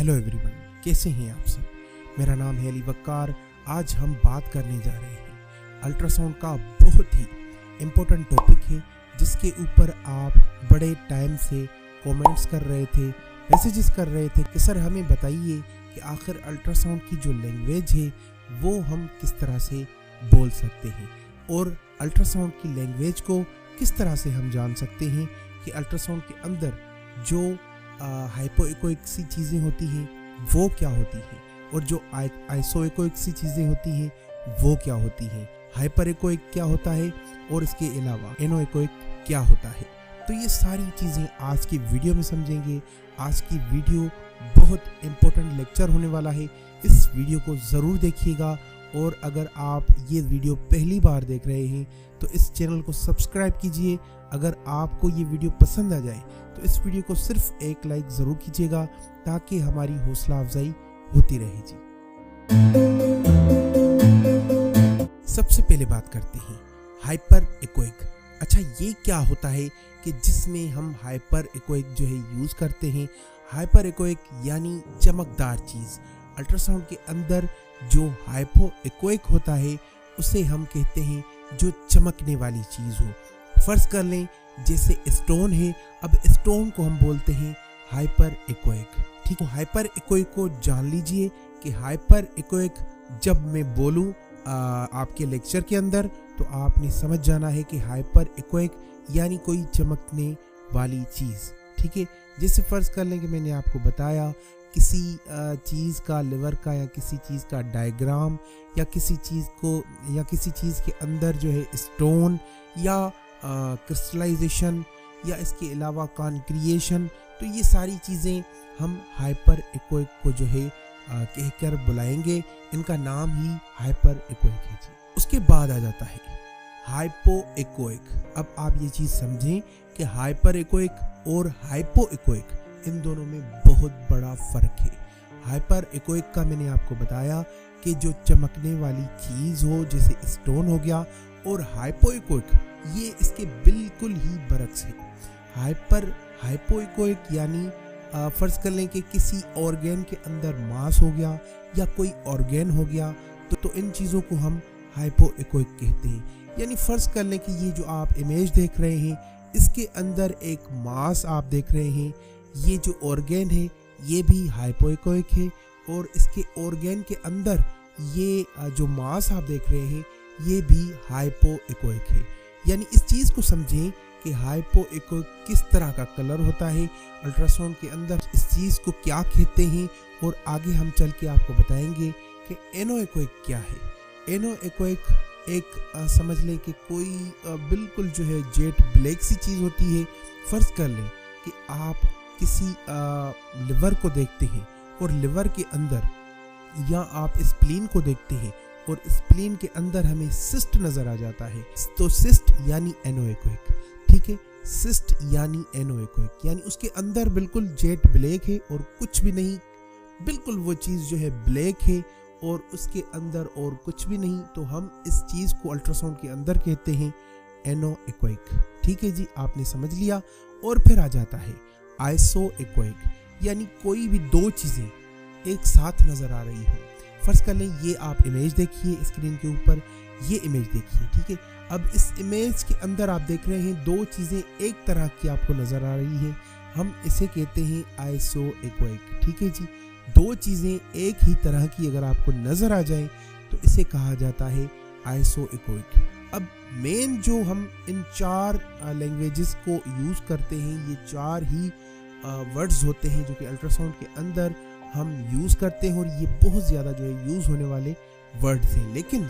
Hello everyone, कैसे हैं आप सब। मेरा नाम है अली वक्कार। आज हम बात करने जा रहे हैं अल्ट्रासाउंड का बहुत ही इम्पोर्टेंट टॉपिक है, जिसके ऊपर आप बड़े टाइम से कमेंट्स कर रहे थे, मैसेजेस कर रहे थे कि सर हमें बताइए कि आखिर अल्ट्रासाउंड की जो लैंग्वेज है वो हम किस तरह से बोल सकते हैं, और अल्ट्रासाउंड की लैंग्वेज को किस तरह से हम जान सकते हैं कि अल्ट्रासाउंड के अंदर जो हाइपोइकोइक सी चीज़ें होती हैं वो क्या होती हैं, और जो आइसोइकोइक सी चीज़ें होती हैं वो क्या होती हैं, हाइपरइकोइक क्या होता है, और इसके अलावा एनोइकोइक क्या होता है। तो ये सारी चीज़ें आज की वीडियो में समझेंगे। आज की वीडियो बहुत इम्पोर्टेंट लेक्चर होने वाला है, इस वीडियो को ज़रूर देखिएगा। और अगर आप ये वीडियो पहली बार देख रहे हैं तो इस चैनल को सब्सक्राइब कीजिए। अगर आपको ये वीडियो पसंद आ जाए तो इस वीडियो को सिर्फ एक लाइक ज़रूर कीजिएगा, ताकि हमारी हौसला अफजाई होती रहे जी। सबसे पहले बात करते हैं हाइपर इकोइक। अच्छा, ये क्या होता है कि जिसमें हम हाइपर इकोइक जो है यूज़ करते हैं। हाइपर इकोइक यानी चमकदार चीज़। अल्ट्रासाउंड के अंदर जो हाइपो इकोइक होता है उसे हम कहते हैं जो चमकने वाली चीज़ हो। फर्ज कर लें जैसे स्टोन है, अब स्टोन को हम बोलते हैं हाइपर इकोइक। ठीक है, हाइपर इकोइक को जान लीजिए कि हाइपर इकोइक जब मैं बोलूँ आपके लेक्चर के अंदर, तो आपने समझ जाना है कि हाइपर इकोइक यानी कोई चमकने वाली चीज़। ठीक है, जैसे फ़र्ज़ कर लें कि मैंने आपको बताया किसी चीज़ का, लिवर का या किसी चीज़ का डायग्राम, या किसी चीज़ को या किसी चीज़ के अंदर जो है स्टोन या क्रिस्टलाइजेशन या इसके अलावा कॉन्क्रिएशन, तो ये सारी चीज़ें हम हाइपर इकोइक को जो है कहकर बुलाएंगे। इनका नाम ही हाइपर इकोइक है जी। उसके बाद आ जाता है हाइपो इकोइक। अब आप ये चीज़ समझें कि हाइपर इकोइक और हाइपो इकोइक इन दोनों में बहुत बड़ा फ़र्क है। हाइपर इकोइक का मैंने आपको बताया कि जो चमकने वाली चीज़ हो, जैसे स्टोन हो गया, और हाइपो इकोइक ये इसके बिल्कुल ही बरक्स है। हाइपो इकोइक यानी फ़र्ज़ कर लें कि किसी ऑर्गेन के अंदर मास हो गया या कोई ऑर्गेन हो गया, तो इन चीज़ों को हम हाइपो इकोइक कहते हैं। यानी फ़र्ज़ कर लें कि ये जो आप इमेज देख रहे हैं, इसके अंदर एक मास आप देख रहे हैं, ये जो ऑर्गेन है ये भी हाइपोइकोइक है, और इसके ऑर्गेन के अंदर ये जो मास आप देख रहे हैं ये भी हाइपोइकोइक है। यानी इस चीज़ को समझें कि हाइपोइकोइक किस तरह का कलर होता है, अल्ट्रासाउंड के अंदर इस चीज़ को क्या कहते हैं, और आगे हम चल के आपको बताएंगे कि एनोइकोइक क्या है। एनोइकोइक एक समझ लें कि कोई बिल्कुल जो है जेट ब्लैक सी चीज़ होती है। फ़र्ज़ कर लें कि आप किसी लिवर को देखते हैं, और लिवर के अंदर, या आप स्प्लीन को देखते हैं और स्प्लीन के अंदर हमें सिस्ट नज़र आ जाता है, तो सिस्ट यानी एनोइकोइक। ठीक है, सिस्ट यानी एनोइकोइक, यानी उसके अंदर बिल्कुल जेट ब्लैक है और कुछ भी नहीं, बिल्कुल वो चीज़ जो है ब्लैक है और उसके अंदर और कुछ भी नहीं, तो हम इस चीज़ को अल्ट्रासाउंड के अंदर कहते हैं एनोइकोइक। ठीक है जी, आपने समझ लिया। और फिर आ जाता है आइसोइकोइक, यानी कोई भी दो चीज़ें एक साथ नज़र आ रही हो। फ़र्ज़ कर लें ये आप इमेज देखिए स्क्रीन के ऊपर, ये इमेज देखिए। ठीक है, अब इस इमेज के अंदर आप देख रहे हैं दो चीज़ें एक तरह की आपको नज़र आ रही है, हम इसे कहते हैं आइसोइकोइक। ठीक है जी, दो चीज़ें एक ही तरह की अगर आपको नज़र आ जाए तो इसे कहा जाता है आइसोइकोइक। अब मेन जो हम इन चार लैंग्वेजेस को यूज़ करते हैं, ये चार ही वर्ड्स होते हैं जो कि अल्ट्रासाउंड के अंदर हम यूज़ करते हैं, और ये बहुत ज़्यादा जो है यूज़ होने वाले वर्ड्स हैं। लेकिन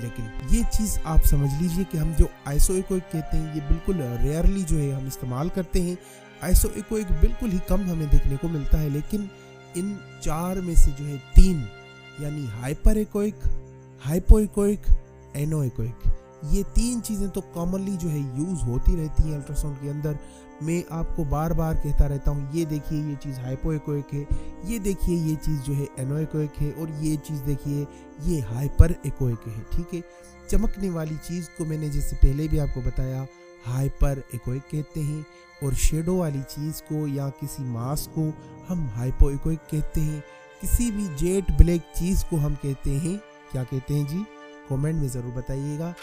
ये चीज़ आप समझ लीजिए कि हम जो आइसोइकोइक कहते हैं ये बिल्कुल रेयरली जो है हम इस्तेमाल करते हैं। आइसोइकोइक बिल्कुल ही कम हमें देखने को मिलता है, लेकिन इन चार में से जो है तीन, यानी हाइपर इकोइक, हाइपोइकोइक, एनोइकोइक, ये तीन चीज़ें तो कॉमनली जो है यूज़ होती रहती हैं अल्ट्रासाउंड के अंदर। मैं आपको बार बार कहता रहता हूँ, ये देखिए ये चीज़ हाइपोइकोइक है, ये देखिए ये चीज़ जो है एनोइकोइक है, और ये चीज़ देखिए ये हाइपर इकोइक है। ठीक है, चमकने वाली चीज़ को मैंने जैसे पहले भी आपको बताया हाइपर इकोइक कहते हैं, और शेडो वाली चीज़ को या किसी मास को हम हाइपोइकोइक कहते हैं। किसी भी जेट ब्लैक चीज को हम कहते हैं, क्या कहते हैं जी, कमेंट में जरूर बताइएगा।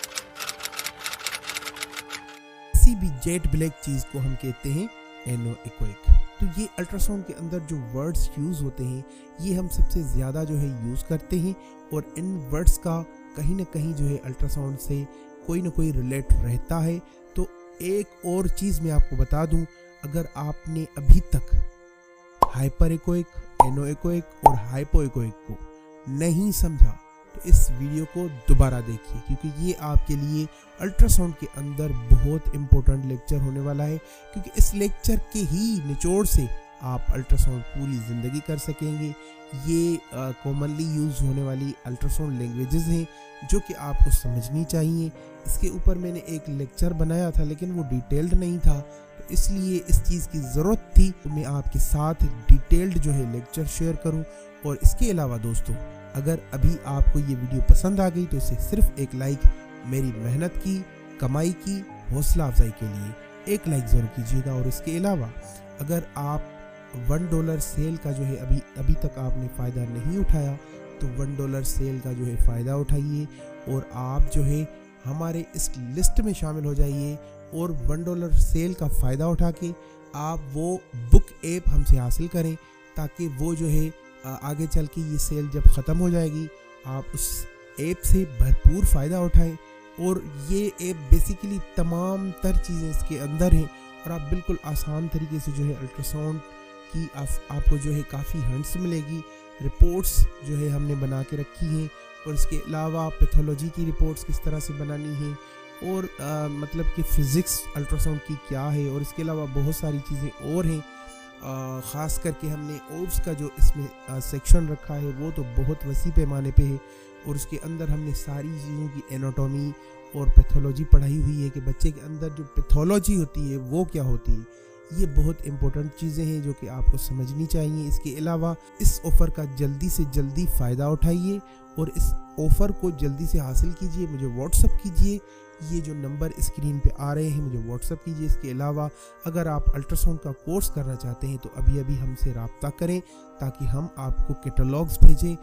किसी भी जेट ब्लैक चीज को हम कहते हैं एनोएकोइक। तो ये अल्ट्रासाउंड के अंदर जो वर्ड्स यूज होते हैं ये हम सबसे ज्यादा जो है यूज करते हैं, और इन वर्ड्स का कहीं ना कहीं जो है अल्ट्रासाउंड से कोई ना कोई रिलेट रहता है। तो एक और चीज मैं आपको बता दूं, अगर आपने अभी तक हाइपर एकोइक, एनोएकोइक और हाइपोएकोइक को नहीं समझा तो इस वीडियो को दोबारा देखिए, क्योंकि ये आपके लिए अल्ट्रासाउंड के अंदर बहुत इंपॉर्टेंट लेक्चर होने वाला है। क्योंकि इस लेक्चर के ही निचोड़ से आप अल्ट्रासाउंड पूरी ज़िंदगी कर सकेंगे। ये कॉमनली यूज होने वाली अल्ट्रासाउंड लैंग्वेजेस हैं जो कि आपको समझनी चाहिए। इसके ऊपर मैंने एक लेक्चर बनाया था लेकिन वो डिटेल्ड नहीं था, तो इसलिए इस चीज़ की ज़रूरत थी तो मैं आपके साथ डिटेल्ड जो है लेक्चर शेयर करूं। और इसके अलावा दोस्तों, अगर अभी आपको ये वीडियो पसंद आ गई तो इसे सिर्फ एक लाइक, मेरी मेहनत की कमाई की हौसला अफजाई के लिए एक लाइक ज़रूर कीजिएगा। और इसके अलावा अगर आप $1 सेल का जो है अभी तक आपने फ़ायदा नहीं उठाया तो $1 सेल का जो है फ़ायदा उठाइए और आप जो है हमारे इस लिस्ट में शामिल हो जाइए, और $1 सेल का फ़ायदा उठा के आप वो बुक ऐप हमसे हासिल करें, ताकि वो जो है आगे चल के ये सेल जब ख़त्म हो जाएगी आप उस ऐप से भरपूर फ़ायदा उठाएं। और ये ऐप बेसिकली तमाम तर चीज़ें इसके अंदर हैं, और आप बिल्कुल आसान तरीके से जो है अल्ट्रासाउंड की आपको जो है काफ़ी हंड्स मिलेगी। रिपोर्ट्स जो है हमने बना के रखी हैं, और इसके अलावा पैथोलॉजी की रिपोर्ट्स किस तरह से बनानी है, और मतलब कि फ़िज़िक्स अल्ट्रासाउंड की क्या है, और इसके अलावा बहुत सारी चीज़ें और हैं। ख़ास करके हमने ओब्स का जो इसमें सेक्शन रखा है वो तो बहुत वसी पैमाने पे है, और उसके अंदर हमने सारी चीज़ों की एनाटॉमी और पैथोलॉजी पढ़ाई हुई है कि बच्चे के अंदर जो पैथोलॉजी होती है वो क्या होती है। ये बहुत इंपॉर्टेंट चीज़ें हैं जो कि आपको समझनी चाहिए। इसके अलावा इस ऑफ़र का जल्दी से जल्दी फ़ायदा उठाइए, और इस ऑफ़र को जल्दी से हासिल कीजिए। मुझे व्हाट्सअप कीजिए, ये जो नंबर स्क्रीन पे आ रहे हैं मुझे व्हाट्सअप कीजिए। इसके अलावा अगर आप अल्ट्रासाउंड का कोर्स करना चाहते हैं तो अभी हमसे रब्ता करें, ताकि हम आपको कैटलॉग्स भेजें